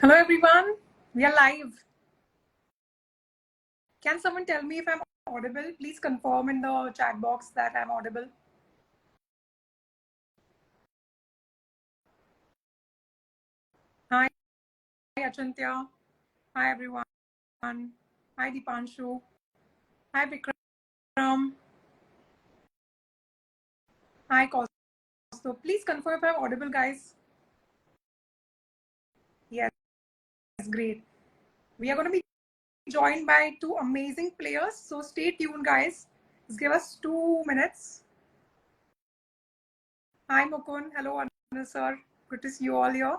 Hello everyone, we are live. Can someone tell me if I'm audible? Please confirm in the chat box that I'm audible. Hi Achintya. Hi everyone. Hi Dipanshu. Hi Vikram. Hi Kaustav. Please confirm if I'm audible, guys. Yes, great. We are going to be joined by two amazing players. So stay tuned, guys. Just give us 2 minutes. Hi Mukund. Hello Anil Sir. Good to see you all here.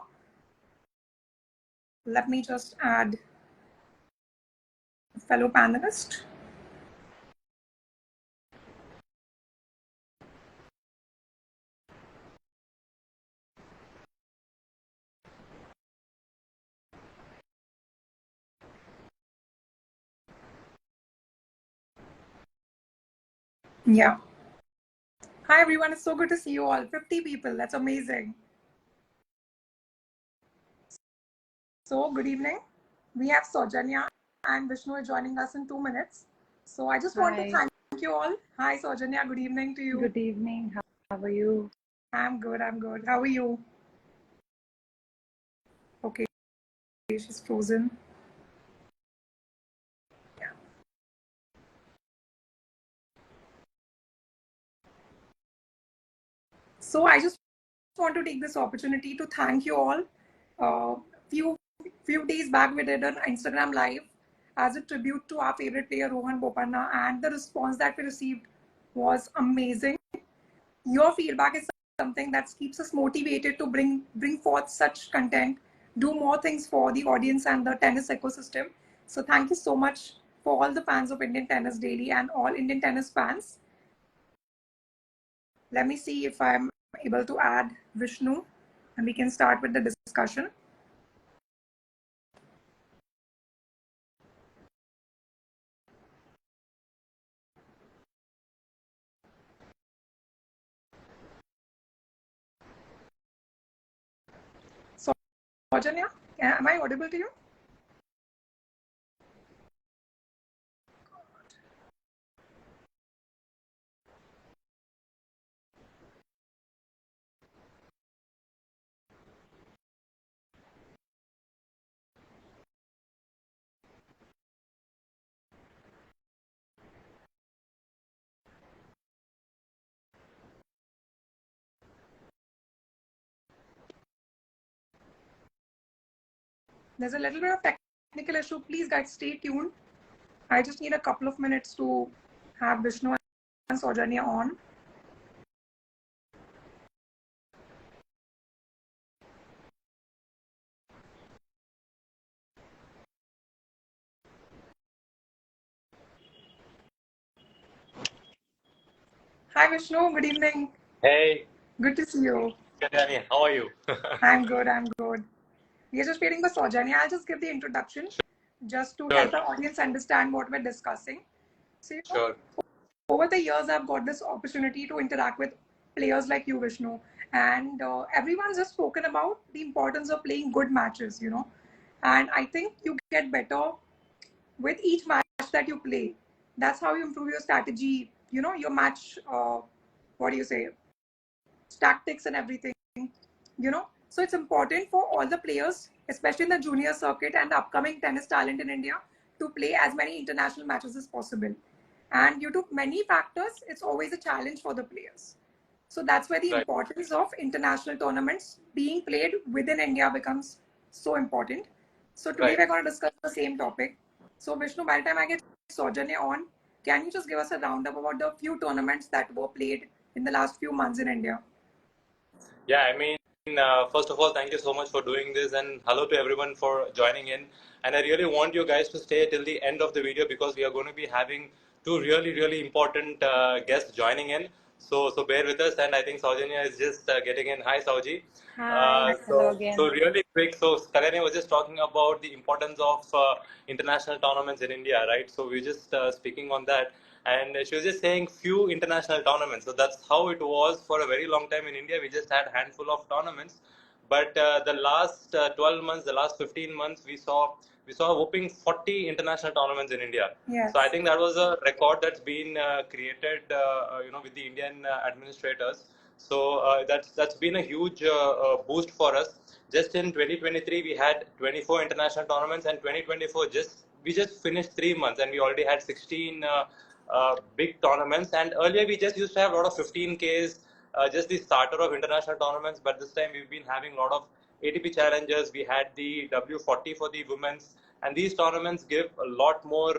Let me just add a fellow panelist. Yeah. Hi everyone, it's so good to see you all. 50 people, that's amazing. So good evening. We have Sowjanya and Vishnu joining us in 2 minutes. So I just want to thank you all. Hi Sowjanya, good evening to you. Good evening, how are you? I'm good. How are you? Okay, she's frozen. Yeah. So I just want to take this opportunity to thank you all. Few days back we did an Instagram live as a tribute to our favorite player Rohan Bopanna, and the response that we received was amazing. Your feedback is something that keeps us motivated to bring forth such content, do more things for the audience and the tennis ecosystem. So thank you so much for all the fans of Indian Tennis Daily and all Indian tennis fans. Let me see if I'm able to add Vishnu and we can start with the discussion. So, Sowjanya, am I audible to you? There's a little bit of technical issue. Please, guys, stay tuned. I just need a couple of minutes to have Vishnu and Sowjanya on. Hi, Vishnu. Good evening. Hey. Good to see you. Kalyani, how are you? I'm good. We are just waiting for Sowjanya. I'll just give the introduction just to help the audience understand what we're discussing. So, over the years, I've got this opportunity to interact with players like you, Vishnu, and everyone's just spoken about the importance of playing good matches, and I think you get better with each match that you play. That's how you improve your strategy, your match, what do you say, tactics and everything, So it's important for all the players, especially in the junior circuit and the upcoming tennis talent in India, to play as many international matches as possible. And due to many factors, it's always a challenge for the players. So that's where the importance of international tournaments being played within India becomes so important. So today we're going to discuss the same topic. So Vishnu, by the time I get Sowjanya on, can you just give us a roundup about the few tournaments that were played in the last few months in India? Yeah, I mean, first of all, thank you so much for doing this, and hello to everyone for joining in. And I really want you guys to stay till the end of the video because we are going to be having two really important guests joining in. So bear with us, and I think Sowjanya is just getting in. Hi, Sowji. Hi, hello again. So really quick, so Kalyani was just talking about the importance of international tournaments in India, right? So we're just speaking on that. And she was just saying few international tournaments. So that's how it was for a very long time in India. We just had a handful of tournaments. But the last 12 months, the last 15 months, we saw a whopping 40 international tournaments in India. Yes. So I think that was a record that's been created, with the Indian administrators. So that's been a huge boost for us. Just in 2023, we had 24 international tournaments, and 2024 we just finished 3 months, and we already had 16 big tournaments. And earlier, we just used to have a lot of 15Ks, just the starter of international tournaments. But this time, we've been having a lot of ATP challenges. We had the W40 for the women's, and these tournaments give a lot more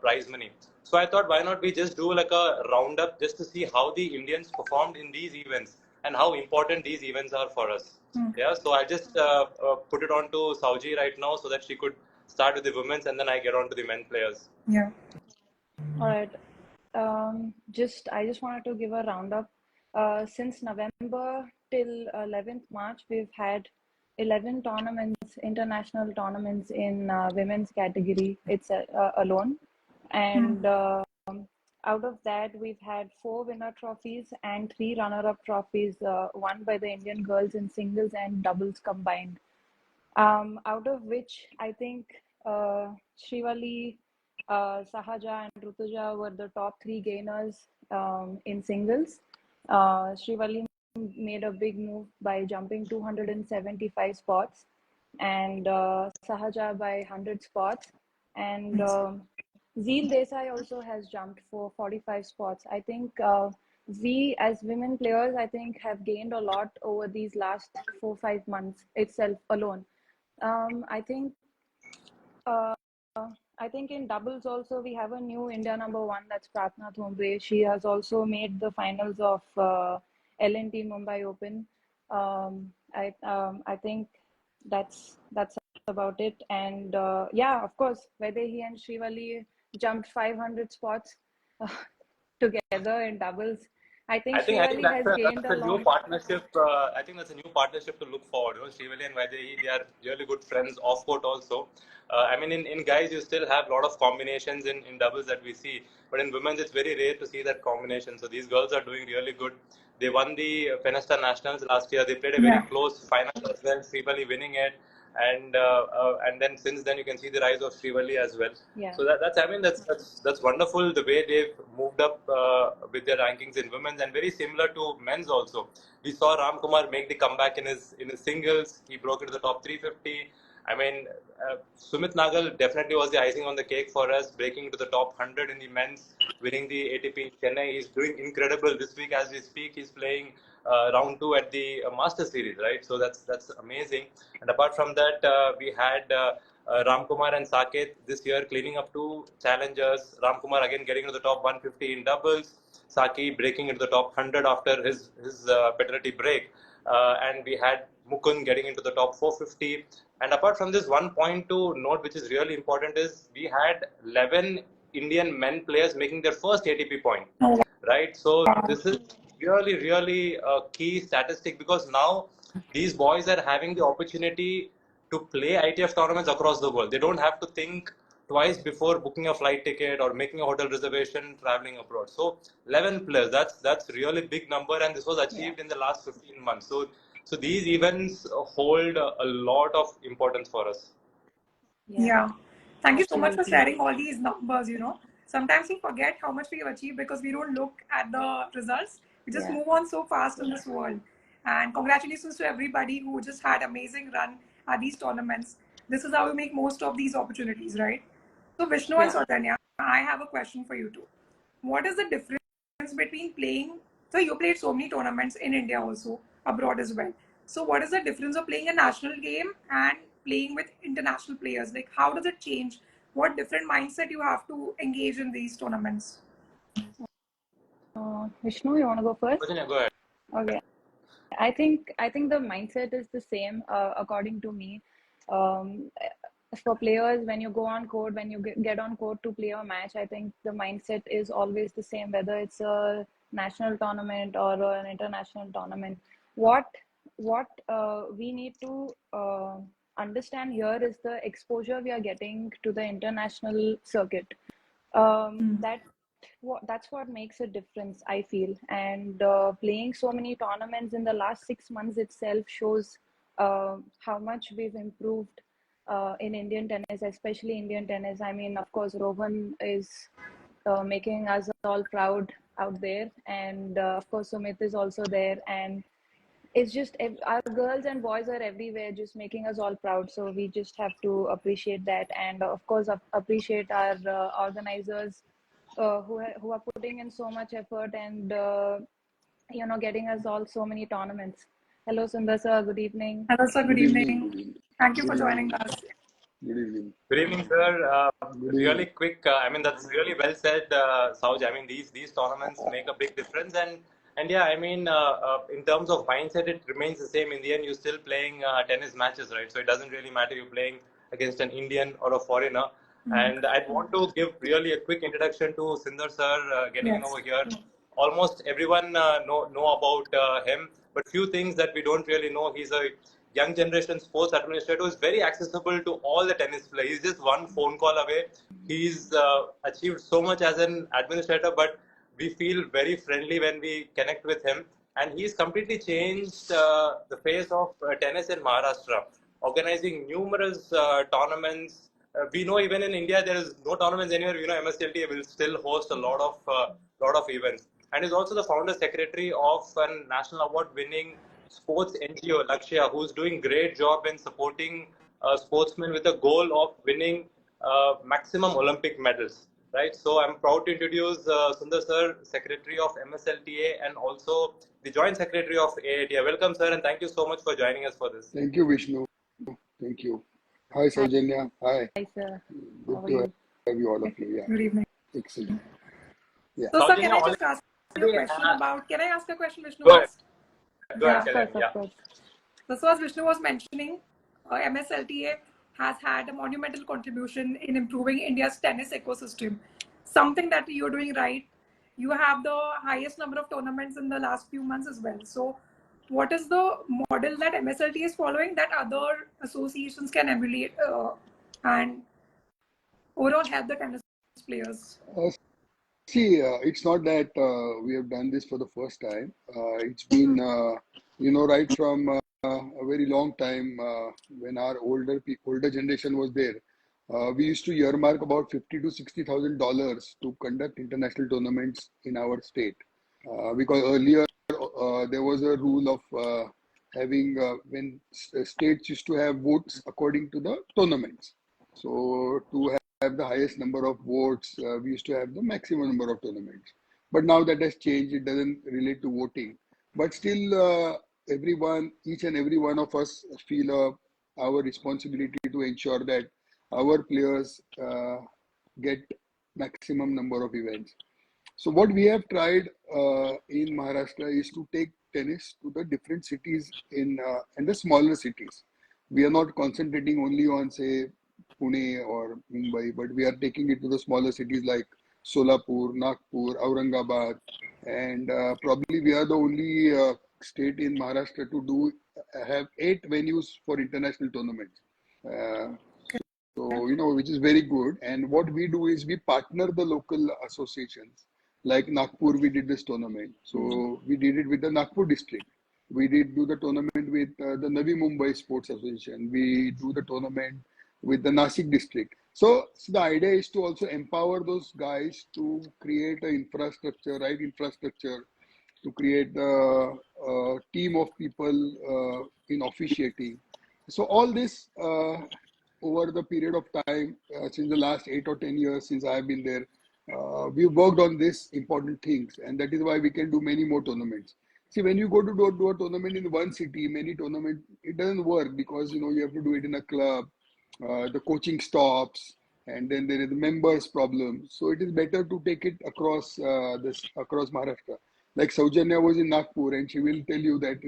prize money. So I thought, why not we just do like a roundup just to see how the Indians performed in these events and how important these events are for us. Yeah, so I just put it on to Sauji right now so that she could start with the women's, and then I get on to the men players. Yeah. All right. I just wanted to give a roundup. Since November till 11th March, we've had 11 tournaments, international tournaments in women's category. It's alone, and out of that, we've had 4 winner trophies and 3 runner-up trophies, won by the Indian girls in singles and doubles combined. Out of which I think Shrivali, Sahaja, and Rutuja were the top 3 gainers in singles. Shrivali made a big move by jumping 275 spots, and Sahaja by 100 spots, and Zeel Desai also has jumped for 45 spots. I think we as women players, I think, have gained a lot over these last 4-5 months itself alone. I think in doubles also we have a new India number 1, that's Pratna Thombre. She has also made the finals of L&T Mumbai Open. I think that's about it. And yeah, of course, Vaidehi and Shrivali jumped 500 spots together in doubles. I think Shrivali has gained a new partnership. I think that's a new partnership to look forward. Shrivali and Vaidehi, they are really good friends off court also. I mean, in guys, you still have a lot of combinations in doubles that we see, but in women's, it's very rare to see that combination. So these girls are doing really good. They won the Fenesta Nationals last year. They played a very close final as well, Shrivali winning it. And then since then you can see the rise of Shrivali as well. Yeah. So that's wonderful the way they've moved up with their rankings in women's, and very similar to men's also. We saw Ram Kumar make the comeback in his singles. He broke into the top 350. I mean, Sumit Nagal definitely was the icing on the cake for us, breaking into the top 100 in the men's, winning the ATP Chennai. He's doing incredible this week as we speak. He's playing round 2 at the Masters Series, right? So that's amazing. And apart from that, we had Ramkumar and Saket this year cleaning up 2 challengers. Ramkumar again getting into the top 150 in doubles. Saki breaking into the top 100 after his penalty break. And we had Mukund getting into the top 450. And apart from this, one point to note, which is really important, is we had 11 Indian men players making their first ATP point, right? So this is really, really a key statistic, because now these boys are having the opportunity to play ITF tournaments across the world. They don't have to think twice before booking a flight ticket or making a hotel reservation, traveling abroad. So 11 players, that's really big number, and this was achieved in the last 15 months. So these events hold a lot of importance for us. Yeah. Thank you so much for sharing all these numbers, Sometimes we forget how much we have achieved because we don't look at the results. We just move on so fast in this world. And congratulations to everybody who just had amazing run at these tournaments. This is how we make most of these opportunities, right? So Vishnu and Sowjanya, I have a question for you too. What is the difference between playing? So you played so many tournaments in India also, abroad as well. So what is the difference of playing a national game and playing with international players? Like, how does it change? What different mindset you have to engage in these tournaments? Vishnu, you want to go first? Go ahead. Okay. I think the mindset is the same, according to me. For players, when you go on court, when you get on court to play a match, I think the mindset is always the same, whether it's a national tournament or an international tournament. What we need to understand here is the exposure we are getting to the international circuit. That's what makes a difference, I feel. And playing so many tournaments in the last 6 months itself shows how much we've improved in Indian tennis, especially Indian tennis. I mean, of course, Rohan is making us all proud out there, and of course, Sumit is also there, and it's just our girls and boys are everywhere, just making us all proud. So we just have to appreciate that, and of course, appreciate our organizers who are putting in so much effort and getting us all so many tournaments. Hello, Sunder Sir. Good evening. Hello, sir. Good Good evening. evening. Good evening. Thank you Good for joining evening. us. Good evening. Good evening, sir. Good Really evening. quick. I mean, that's really well said, Sauj. I mean, these tournaments make a big difference, and yeah, I mean, in terms of mindset, it remains the same. In the end, you're still playing tennis matches, right? So it doesn't really matter you're playing against an Indian or a foreigner. And I'd want to give really a quick introduction to Sunder Sir, getting in Yes. over here. Almost everyone know about him, but few things that we don't really know. He's a young generation sports administrator who is very accessible to all the tennis players. He's just one phone call away. He's achieved so much as an administrator, but we feel very friendly when we connect with him. And he's completely changed the face of tennis in Maharashtra, organizing numerous tournaments. We know even in India there is no tournaments anywhere. You know, MSLTA will still host a lot of events, and is also the founder secretary of a national award winning sports NGO Lakshya, who's doing great job in supporting sportsmen with the goal of winning maximum Olympic medals. Right, so I'm proud to introduce Sunder Sir, Secretary of MSLTA and also the Joint Secretary of AATA. Welcome, sir, and thank you so much for joining us for this. Thank you, Vishnu. Thank you. Hi, Sowjanya. Hi. Hi, sir. Good How are to you? have you all of you. Yeah. Good evening. Excellent. Yeah. So, sir, can I just ask you a question about? Can I ask a question, Vishnu? Go ahead. Go Yeah. ahead, Of course. So as Vishnu was mentioning, MSLTA has had a monumental contribution in improving India's tennis ecosystem. Something that you're doing right. You have the highest number of tournaments in the last few months as well. So what is the model that MSLTA is following that other associations can emulate and overall help the tennis players? See, it's not that we have done this for the first time. It's been, right from a very long time when our older generation was there. We used to earmark about $50,000 to $60,000 to conduct international tournaments in our state, because earlier there was a rule of having when states used to have votes according to the tournaments. So to have the highest number of votes, we used to have the maximum number of tournaments. But now that has changed. It doesn't relate to voting. But still, each and every one of us feel our responsibility to ensure that our players get maximum number of events. So what we have tried in Maharashtra is to take tennis to the different cities and the smaller cities. We are not concentrating only on, say, Pune or Mumbai, but we are taking it to the smaller cities like Solapur, Nagpur, Aurangabad, and probably we are the only state in Maharashtra to have 8 venues for international tournaments. So, which is very good. And what we do is we partner the local associations. Like Nagpur, we did this tournament. So we did it with the Nagpur district. We did do the tournament with the Navi Mumbai Sports Association. We do the tournament with the Nasik district. So the idea is to also empower those guys to create an infrastructure, right infrastructure, to create a team of people in officiating. So all this over the period of time, since the last 8 or 10 years since I have been there, we worked on these important things, and that is why we can do many more tournaments. See, when you go to do a tournament in one city, many tournaments, it doesn't work because you have to do it in a club. The coaching stops, and then there is the members problem. So it is better to take it across across Maharashtra. Like Sowjanya was in Nagpur, and she will tell you that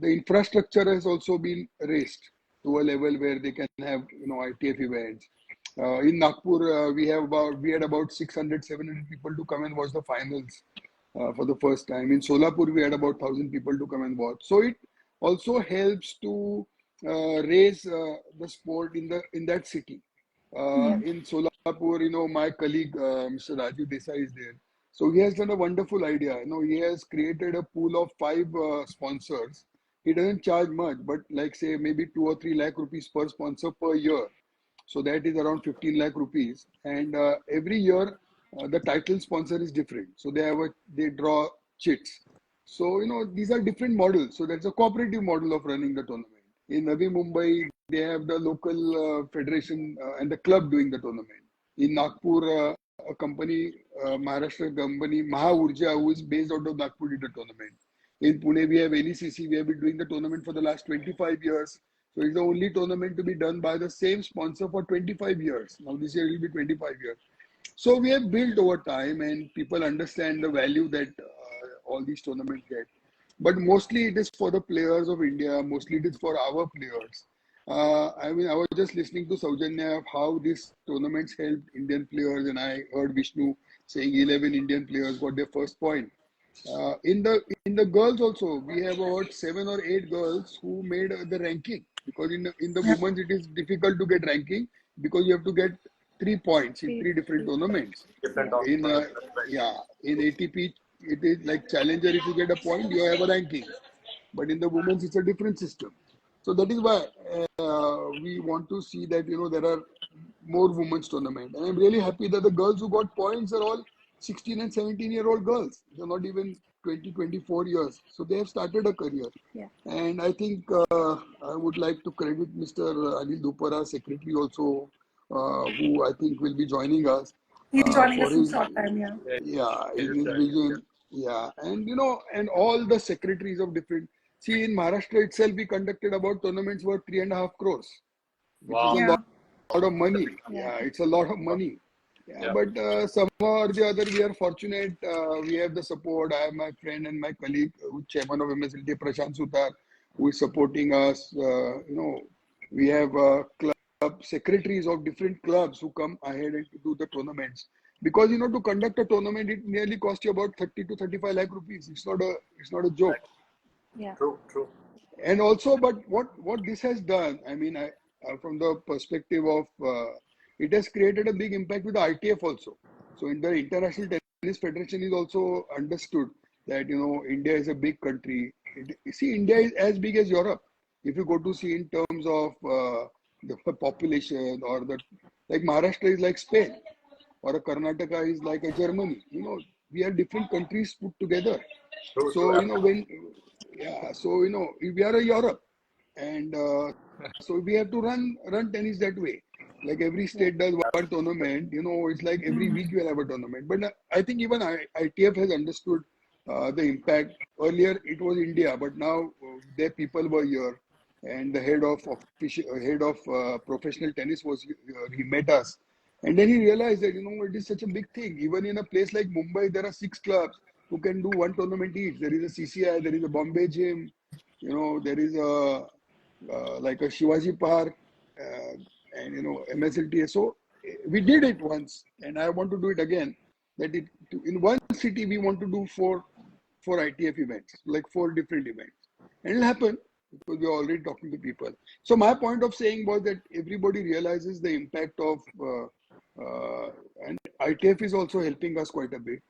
the infrastructure has also been raised to a level where they can have ITF events. In Nagpur, we had about 600, 700 people to come and watch the finals for the first time. In Solapur, we had about 1,000 people to come and watch. So it also helps to raise the sport in that city. In Solapur, my colleague Mr. Raju Desai is there. So he has done a wonderful idea. He has created a pool of 5 sponsors he doesn't charge much, but like say maybe 2 or 3 lakh rupees per sponsor per year. So that is around 15 lakh rupees. And every year the title sponsor is different. So they draw chits. So these are different models. So that's a cooperative model of running the tournament. In Navi Mumbai, they have the local federation and the club doing the tournament. In Nagpur, a company, Maharashtra company, Maha Urja, who is based out of Nagpur, did the tournament. In Pune, we have NECC. We have been doing the tournament for the last 25 years. So it's the only tournament to be done by the same sponsor for 25 years. Now this year it will be 25 years. So we have built over time, and people understand the value that all these tournaments get. But mostly it is for the players of India. Mostly it is for our players. I mean, I was just listening to Sowjanya of how these tournaments helped Indian players, and I heard Vishnu saying 11 Indian players got their first point. In the girls also, we have about 7 or 8 girls who made the ranking, because in the Yeah. women's it is difficult to get ranking because you have to get 3 points in 3 different tournaments. Different In tournaments. That's right. Yeah, in ATP it is like challenger. If you get a point, you have a ranking. But in the women's, it's a different system. So that is why we want to see that there are more women's tournament. And I'm really happy that the girls who got points are all 16 and 17-year-old girls. They're not even 20, 24 years. So they have started a career. Yeah. And I think I would like to credit Mr. Anil Dhupar, our secretary also, who I think will be joining us He's joining for us in his, short time. Yeah. in his vision. Yeah. And, and all the secretaries of different. See, in Maharashtra itself, we conducted about tournaments worth 3.5 crores, which is a Wow. Yeah. lot of money. Yeah. It's a lot of money. Yeah. But somehow or the other, we are fortunate. We have the support. I have my friend and my colleague, who's chairman of MSLT, Prashant Sutar, who is supporting us. We have club secretaries of different clubs who come ahead and do the tournaments. Because to conduct a tournament, it nearly costs you about 30 to 35 lakh rupees. It's not a joke. Yeah. True. And also, but what this has done, I mean, from the perspective of it has created a big impact with the ITF also. So in the International Tennis Federation is also understood that India is a big country. See, India is as big as Europe. If you go to see in terms of the population, or like Maharashtra is like Spain, or a Karnataka is like a Germany. We are different countries put together. True. So we are a Europe, and so we have to run tennis that way. Like every state does one tournament. It's like every week you will have a tournament. But I think even ITF has understood the impact. Earlier it was India, but now their people were here, and the head of professional tennis was here. He met us, and then he realized that it is such a big thing. Even in a place like Mumbai, there are 6 clubs who can do one tournament each. There is a CCI, there is a Bombay Gym, there is a like a Shivaji Park, and MSLTA. So we did it once, and I want to do it again. That in one city we want to do four ITF events, like 4 different events, and it'll happen because we're already talking to people. So my point of saying was that everybody realizes the impact of, and ITF is also helping us quite a bit.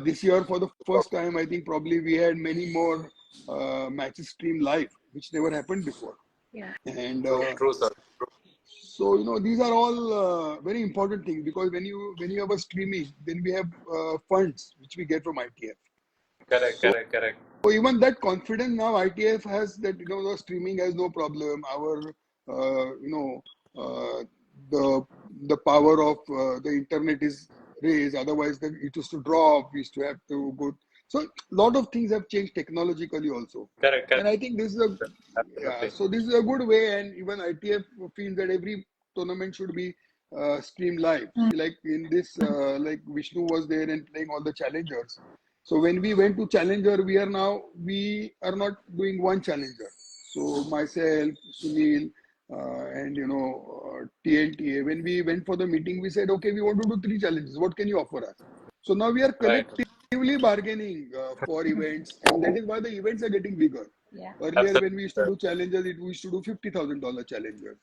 This year, for the first time, I think probably we had many more matches streamed live, which never happened before. Yeah. And True, sir. so these are all very important things, because when you have a streaming, then we have funds which we get from ITF. Correct. So even that confidence now ITF has, that the streaming has no problem. Our the power of the internet is raised. Otherwise, it used to drop. We used to have to go. So a lot of things have changed technologically also. Correct. And I think this is Absolutely. so this is a good way. And even ITF feels that every tournament should be streamed live. Like in this, like Vishnu was there and playing all the challengers. So when we went to challenger, we are not doing one challenger. So myself, Sunil, and TNTA, when we went for the meeting, we said, okay, we want to do 3 challenges. What can you offer us? So now we are collectively bargaining for events, and that is why the events are getting bigger. Yeah. Earlier, when we used to do challengers, we used to do $50,000 challengers,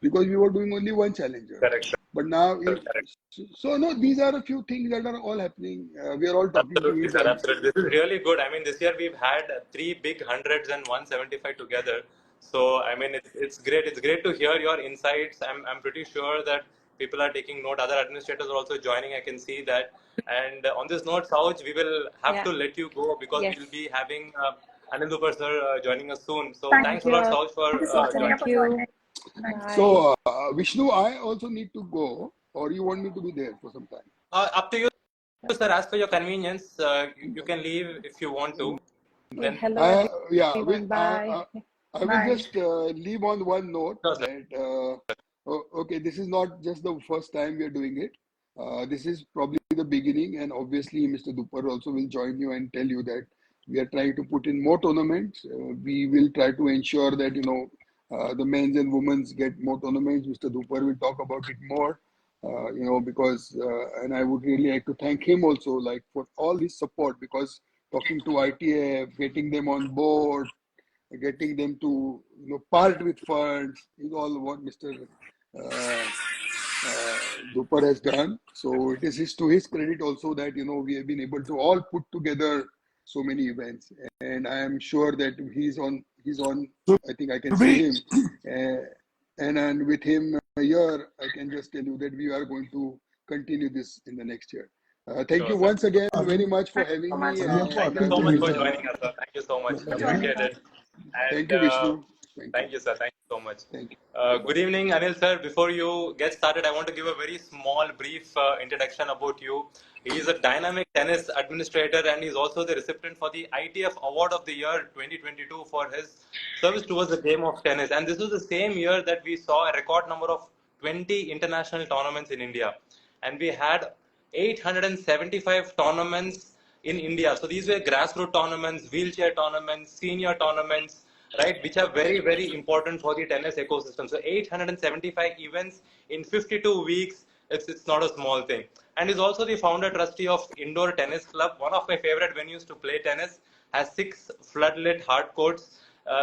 because we were doing only one challenger. Correct. But now, Correct. so no, these are a few things that are all happening. We are all talking to Absolutely, each sir. other. Absolutely. This is really good. I mean, this year we've had three big hundreds and 175 together. So, I mean, it's great. It's great to hear your insights. I'm pretty sure that people are taking note. Other administrators are also joining. I can see that. And on this note, Sauj, we will have Yeah. to let you go because Yes. we'll be having Anil Dhupar Sir joining us soon. So, Thank thanks a lot, you. Sauj, for you so much, joining. Sonia, Thank for you. joining. Thanks. Bye. So, Vishnu, I also need to go, or you want me to be there for some time? Up to you, sir. As per your convenience, you can leave if you want to. Yeah, Then, hello Yeah, everyone. Bye. I will Bye. just leave on one note sure, sir. that okay, this is not just the first time we are doing it. This is probably the beginning, and obviously, Mr. Dhupar also will join you and tell you that we are trying to put in more tournaments. We will try to ensure that the men's and women's get more tournaments. Mr. Dhupar will talk about it more. Because and I would really like to thank him also, like for all his support, because talking to ITF, getting them on board, getting them to part with funds is all what Mr. Uh, Dhupar has done. So it is to his credit also that we have been able to all put together so many events, and I am sure that he's on. I think I can see him, and with him here, I can just tell you that we are going to continue this in the next year. Thank Sure, you sir. once again very much for Thank you so having much, me, sir. Thank and you so much for uh, joining us, sir. Thank you so much. For joining Appreciate us. it. And thank you, Vishnu. Thank you. thank you, sir. Thank you so much. Thank you. Good Bye-bye. evening, Anil sir. Before you get started, I want to give a very small, brief introduction about you. He is a dynamic tennis administrator and he's also the recipient for the ITF Award of the Year 2022 for his service towards the game of tennis. And this was the same year that we saw a record number of 20 international tournaments in India. And we had 875 tournaments in India. So these were grassroots tournaments, wheelchair tournaments, senior tournaments, right, which are very, very important for the tennis ecosystem. So 875 events in 52 weeks, it's not a small thing. And is also the founder trustee of Indoor Tennis Club, one of my favorite venues to play tennis, has 6 floodlit hard courts.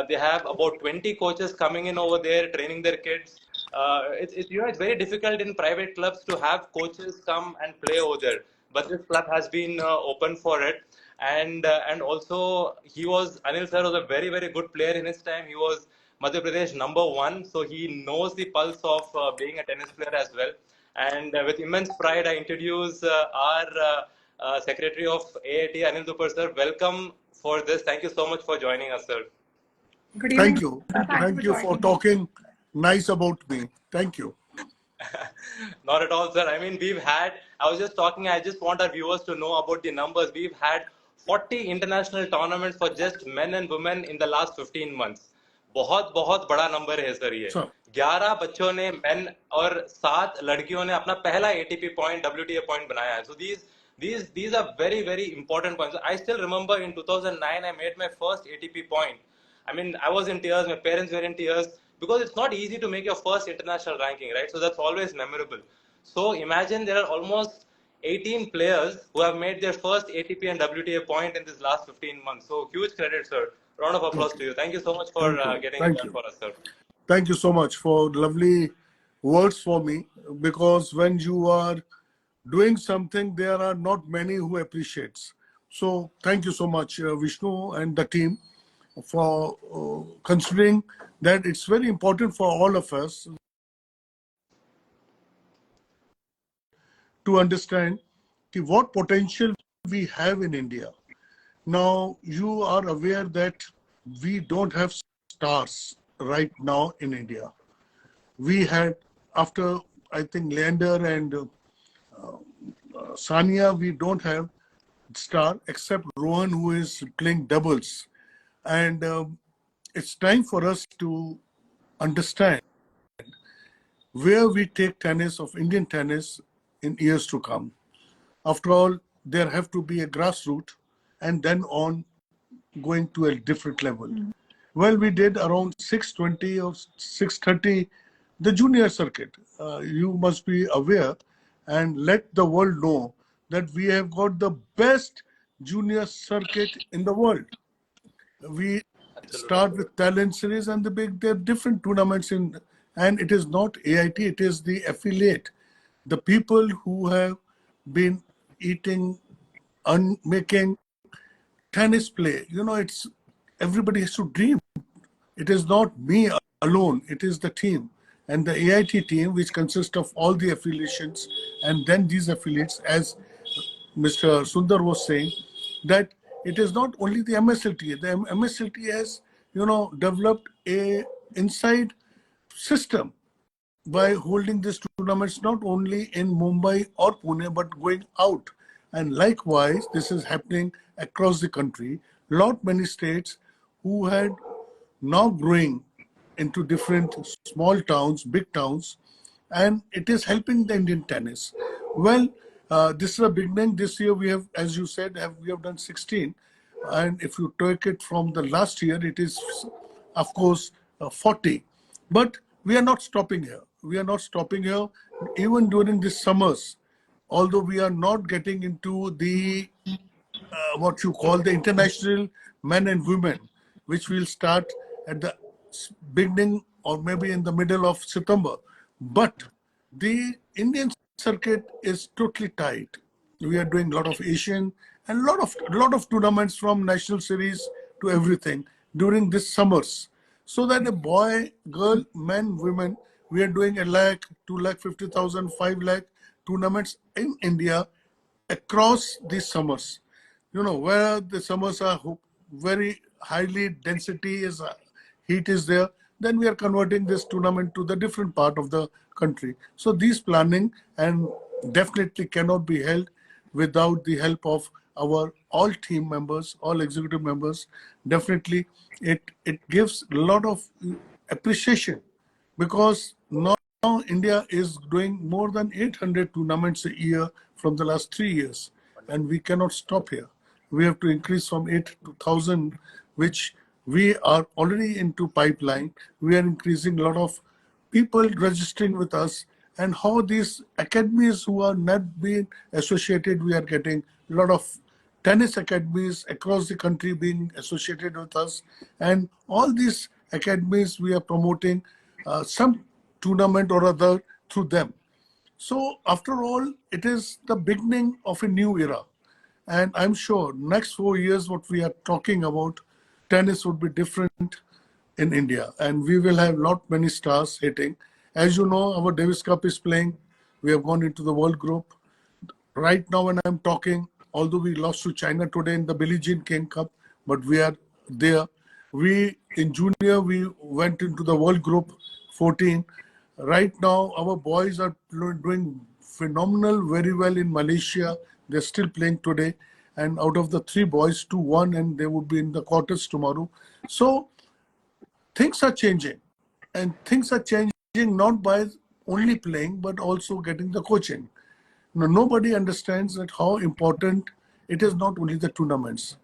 They have about 20 coaches coming in over there, training their kids. It's very difficult in private clubs to have coaches come and play over there, but this club has been open for it. And also Anil sir was a very, very good player in his time. He was Madhya Pradesh #1, so he knows the pulse of being a tennis player as well. And with immense pride, I introduce our Secretary of AIT, Anil Dhupar Sir. Welcome for this. Thank you so much for joining us, sir. Good evening. Thank you. Sir. Thank Thank you for for joining. talking nice about me. Thank you. Not at all, sir. I mean, I was just talking, I just want our viewers to know about the numbers. We've had 40 international tournaments for just men and women in the last 15 months. बहुत बहुत बड़ा number है sir ये। Sir. 11 बच्चों ने main और 7 लड़कियों ने अपना पहला ATP पॉइंट WTA पॉइंट बनाया है। So these are very, very important points. I still remember in 2009 I made my first ATP point. I mean, I was in tears, my parents were in tears, because it's not easy to make your first international ranking, right? So that's always memorable. So imagine there are almost 18 players who have made their first ATP and WTA point in this last 15 months. So huge credit, sir. Round of applause to you. Thank you so much for getting it done for us, sir. Thank you so much for lovely words for me, because when you are doing something, there are not many who appreciates. So thank you so much, Vishnu and the team, for considering that it's very important for all of us to understand what potential we have in India. Now, you are aware that we don't have stars right now in India. We had, after I think Leander and Sania, we don't have star except Rohan, who is playing doubles. And it's time for us to understand where we take tennis of Indian tennis in years to come. After all, there have to be a grassroots and then on going to a different level. Well, we did around 620 or 630, the junior circuit. You must be aware and let the world know that we have got the best junior circuit in the world. We start with talent series and there are different tournaments and it is not AIT, it is the affiliate. the people who have been eating and making tennis play, it's everybody has to dream. It is not me alone, it is the team. And the AIT team, which consists of all the affiliations and then these affiliates, as Mr. Sundar was saying, that it is not only the MSLT. The MSLT has, developed a inside system by holding these tournaments not only in Mumbai or Pune, but going out. And likewise, this is happening across the country. Lot many states who had now growing into different small towns, big towns, and it is helping the Indian tennis. Well, this is a beginning. This year we have, as you said, we have done 16. And if you take it from the last year, it is, of course, 40. But we are not stopping here. We are not stopping here. Even during the summers, although we are not getting into the what you call the international men and women, which will start at the beginning or maybe in the middle of September. But the Indian circuit is totally tight. We are doing a lot of Asian and a lot of tournaments from national series to everything during this summers. So that a boy, girl, men, women, we are doing 1 lakh, 2,50,000, 5 lakh tournaments in India across these summers. Where the summers are very highly density is heat is there, then we are converting this tournament to the different part of the country. So these planning and definitely cannot be held without the help of our all team members, all executive members. Definitely it gives a lot of appreciation, because now India is doing more than 800 tournaments a year from the last 3 years, and we cannot stop here. We have to increase from 8 to 1,000, which we are already into pipeline. We are increasing a lot of people registering with us, and how these academies who are not being associated, we are getting a lot of tennis academies across the country being associated with us, and all these academies we are promoting some tournament or other through them. So after all, it is the beginning of a new era. And I'm sure next 4 years, what we are talking about, tennis would be different in India. And we will have lot many stars hitting. As you know, our Davis Cup is playing. We have gone into the World Group. Right now when I'm talking, although we lost to China today in the Billie Jean King Cup, but we are there. We, in junior, we went into the World Group 14. Right now, our boys are doing phenomenal, very well in Malaysia. They're still playing today. And out of the 3 boys, 2 won, and they would be in the quarters tomorrow. So things are changing. And things are changing not by only playing, but also getting the coaching. Now, nobody understands that how important it is, not only the tournaments.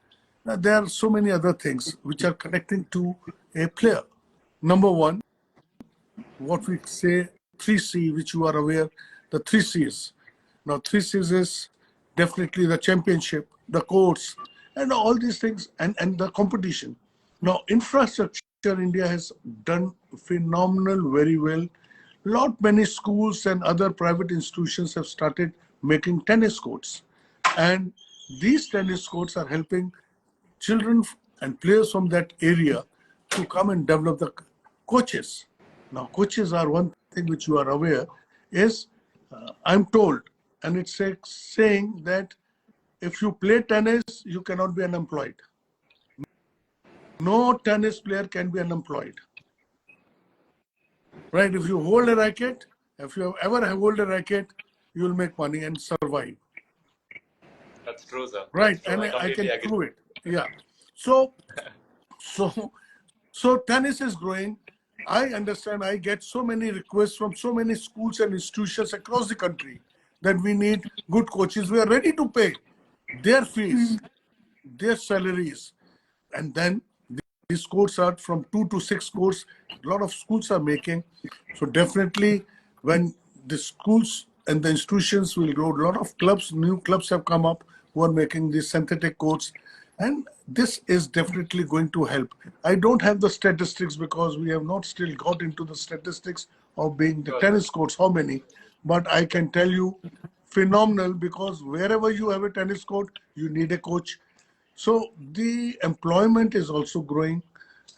Now, there are so many other things which are connecting to a player. Number one, what we say 3C, which you are aware, the 3 Cs. Now 3 Cs is definitely the championship, the courts, and all these things, and the competition. Now infrastructure, India has done phenomenal, very well. Lot many schools and other private institutions have started making tennis courts. And these tennis courts are helping children and players from that area to come and develop the coaches. Now, coaches are one thing which you are aware is, I'm told, and it's saying that if you play tennis, you cannot be unemployed. No tennis player can be unemployed. Right? If you hold a racket, if you ever hold a racket, you will make money and survive. That's true, sir. Right, True. and I can agree. prove it. Yeah. So tennis is growing. I understand. I get so many requests from so many schools and institutions across the country that we need good coaches. We are ready to pay their fees, their salaries, and then these courts are from 2 to 6 courts. A lot of schools are making. So definitely, when the schools and the institutions will grow, a lot of clubs, new clubs have come up who are making these synthetic courts. And this is definitely going to help. I don't have the statistics because we have not still got into the statistics of being the tennis courts, how many. but I can tell you, phenomenal, because wherever you have a tennis court, you need a coach. So the employment is also growing,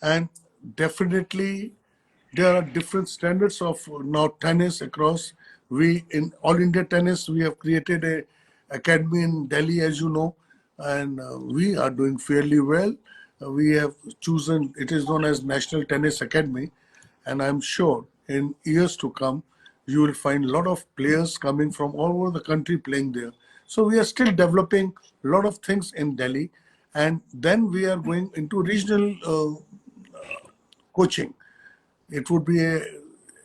and definitely there are different standards of now tennis across. We in All India Tennis, we have created a academy in Delhi, as you know, and we are doing fairly well. We have chosen, it is known as National Tennis Academy, and I'm sure in years to come, you will find a lot of players coming from all over the country playing there. So we are still developing a lot of things in Delhi, and then we are going into regional coaching. It would be a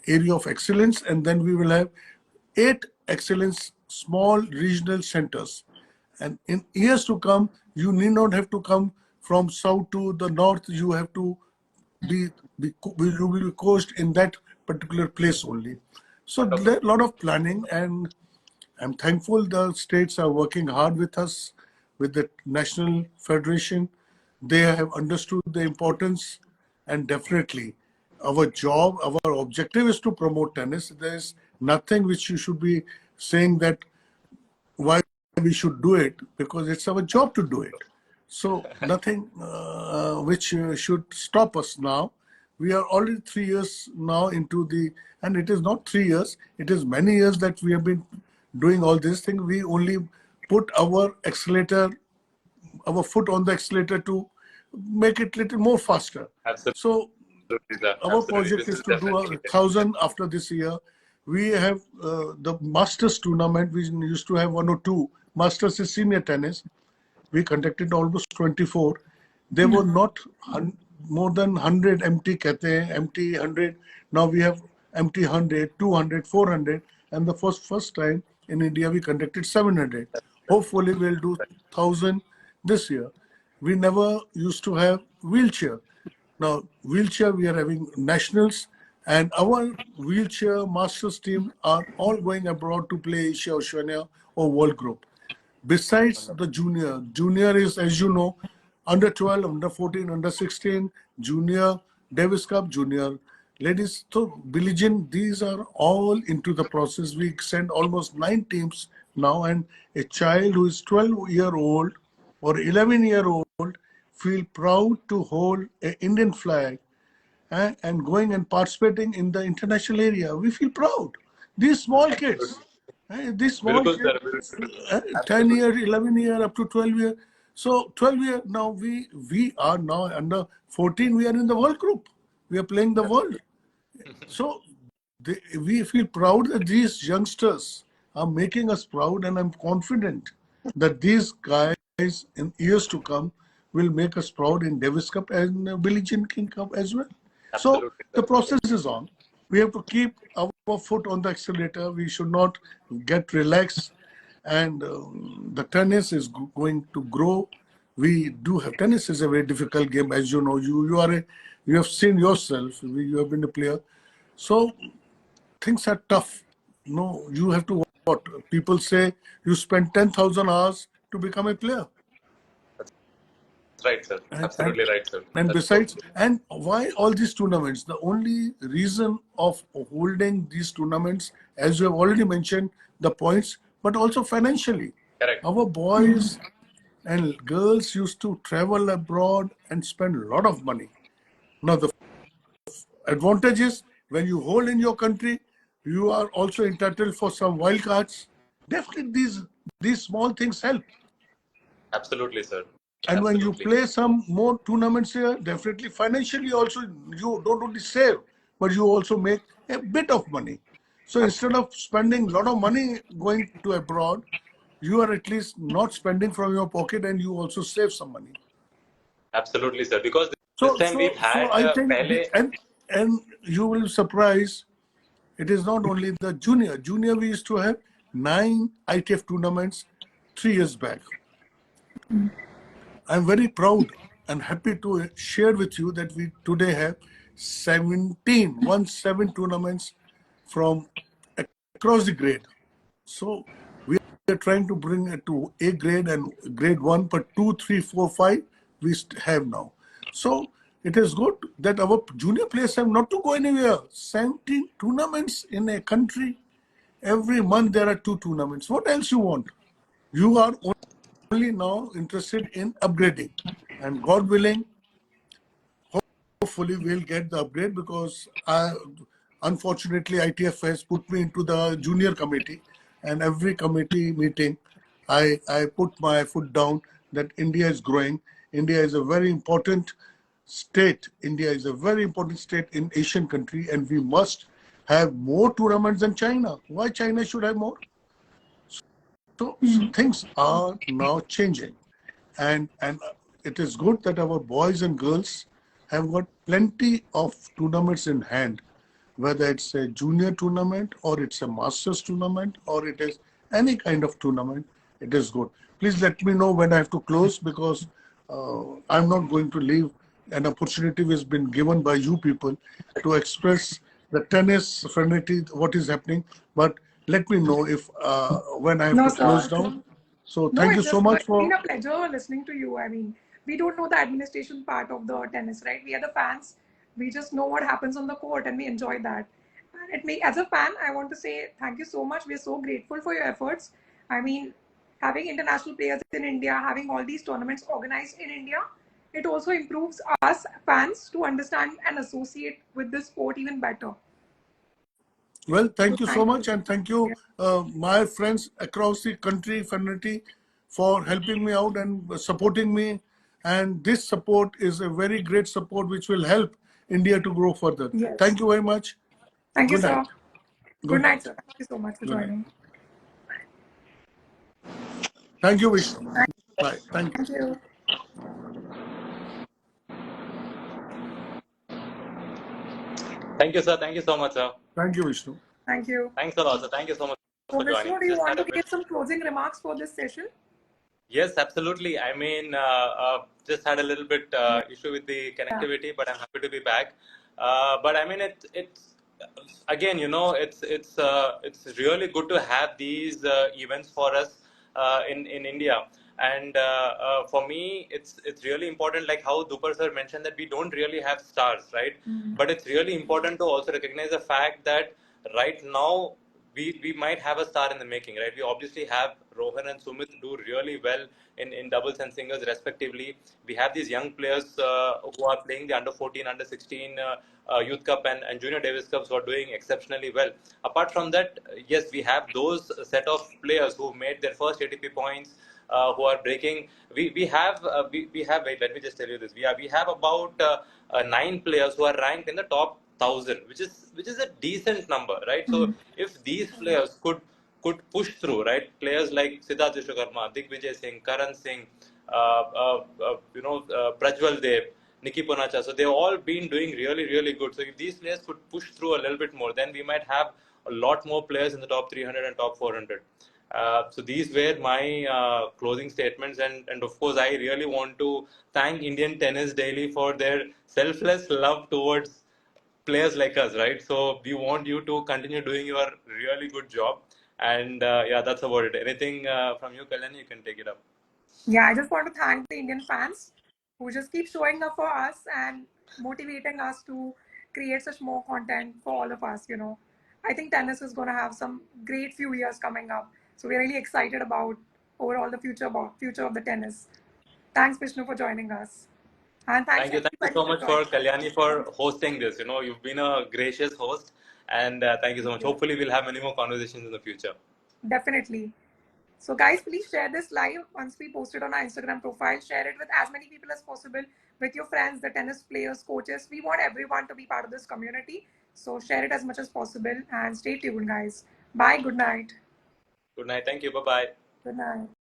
area of excellence, and then we will have 8 excellence small regional centers. And in years to come, you need not have to come from south to the north. You have to you will be coached in that particular place only. So there a lot of planning, and I'm thankful the states are working hard with us, with the National Federation. They have understood the importance, and definitely our job, our objective is to promote tennis. There's nothing which you should be saying that why we should do it, because it's our job to do it. So nothing which should stop us now. We are already 3 years now into the, and it is not 3 years, it is many years that we have been doing all these things. We only put our accelerator, our foot on the accelerator to make it little more faster. Absolutely. So our Absolutely. project is to do 1,000 after this year. We have the Masters tournament. We used to have 1 or 2. Masters is senior tennis. We conducted almost 24. There were not more than 100 empty kete, empty 100. Now we have empty 100, 200, 400. And the first time in India, we conducted 700. Hopefully, we'll do 1,000 this year. We never used to have wheelchair. Now, wheelchair, we are having nationals, and our wheelchair masters team are all going abroad to play Asia, Oceania, or World Group. Besides the junior is, as you know, under 12, under 14, under 16, junior, Davis Cup, junior, ladies. So, Billie Jean, these are all into the process. We send almost 9 teams now, and a child who is 12-year-old or 11-year-old feel proud to hold an Indian flag and going and participating in the international area. We feel proud. These small kids, these small kids, 10 year, 11 year, up to 12 year. So 12 year, now we are now under 14, we are in the World Group. We are playing the world. So we feel proud that these youngsters are making us proud, and I'm confident that these guys in years to come will make us proud in Davis Cup and Billie Jean King Cup as well. Absolutely. So the process is on. We have to keep our foot on the accelerator. We should not get relaxed. And the tennis is going to grow. We do have, tennis is a very difficult game, as you know. You have seen yourself. You have been a player. So things are tough. No, you have to what? People say you spend 10,000 hours to become a player. Right, sir. Absolutely right, sir. And besides, and why all these tournaments? The only reason of holding these tournaments, as you have already mentioned, the points, but also financially. Correct. Our boys and girls used to travel abroad and spend a lot of money. Now, the advantage is when you hold in your country, you are also entitled for some wild cards. Definitely, these small things help. Absolutely, sir. And when you play some more tournaments here, definitely financially also, you don't only save, but you also make a bit of money. So instead of spending a lot of money going to abroad, you are at least not spending from your pocket, and you also save some money. Absolutely, sir. Because this time we've had I think, and you will be surprised, it is not only the junior. Junior, we used to have 9 ITF tournaments 3 years back. I'm very proud and happy to share with you that we today have 17 tournaments from across the grade. So we are trying to bring it to A grade and grade 1, but 2, 3, 4, 5 we have now. So it is good that our junior players have not to go anywhere. 17 tournaments in a country, Every month there are 2 tournaments. What else you want? You are only now interested in upgrading. And God willing, hopefully we'll get the upgrade, because unfortunately ITF has put me into the junior committee, and every committee meeting I put my foot down that India is growing. India is a very important state. India is a very important state in Asian country, and we must have more tournaments than China. Why China should have more? So things are now changing, and it is good that our boys and girls have got plenty of tournaments in hand, whether it's a junior tournament or it's a masters tournament or it is any kind of tournament. It is good. Please let me know when I have to close, because I'm not going to leave an opportunity which has been given by you people to express the tennis fraternity, what is happening. But let me know if when I have No, to close sir. down. So No, thank you it's so just much it's been for. a pleasure listening to you. I mean, we don't know the administration part of the tennis, right? We are the fans. We just know what happens on the court and we enjoy that. And as a fan, I want to say thank you so much. We're so grateful for your efforts. I mean, having international players in India, having all these tournaments organized in India, it also improves us fans to understand and associate with this sport even better. Well, So thank you so thank much, you. and thank you, my friends across the country, fraternity, for helping me out and supporting me. And this support is a very great support which will help India to grow further. Yes. Thank you very much. Thank you, Good sir. night. Good Good night, night. sir. Thank you so much for Good night. joining. Thank you, Vishnu. Bye. Thank you. Thank you. Thank you, sir. Thank you so much, sir. Thank you, Vishnu. Thank you. Thanks a lot, sir. Thank you so much So, for joining. Vishnu, do you Just want had a to bit. give some closing remarks for this session? Yes, absolutely. I mean, just had a little bit issue with the Yeah. connectivity, but I'm happy to be back. But I mean, it's again, it's really good to have these events for us in India. And for me, it's really important, like how Dhupar sir mentioned, that we don't really have stars, right? But it's really important to also recognize the fact that right now we might have a star in the making, right? We obviously have Rohan and Sumit do really well in doubles and singles respectively. We have these young players who are playing the under 14, under 16 Youth Cup and Junior Davis Cups who are doing exceptionally well. Apart from that, yes, we have those set of players who made their first ATP points, who are breaking. We have. Wait, let me just tell you this. We have about 9 players who are ranked in the top 1,000, which is a decent number, right? So if these players could push through, right? Players like Siddharth Vishwakarma, Digvijay Singh, Karan Singh, Prajwal Dev, Nikki Ponacha. So they've all been doing really, really good. So if these players could push through a little bit more, then we might have a lot more players in the top 300 and top 400. So these were my closing statements, and of course, I really want to thank Indian Tennis Daily for their selfless love towards players like us, right? So we want you to continue doing your really good job, and yeah, that's about it. Anything from you, Kalyani, you can take it up. Yeah, I just want to thank the Indian fans who just keep showing up for us and motivating us to create such more content for all of us. I think tennis is going to have some great few years coming up. So we're really excited about overall the future of the tennis. Thanks, Vishnu, for joining us. And thanks Thank you everybody so for much for joining. Kalyani for hosting this. You've been a gracious host, and thank you so much. You. Hopefully, we'll have many more conversations in the future. Definitely. So guys, please share this live once we post it on our Instagram profile. Share it with as many people as possible, with your friends, the tennis players, coaches. We want everyone to be part of this community. So share it as much as possible and stay tuned, guys. Bye. Good night. Good night. Thank you. Bye bye. Good night.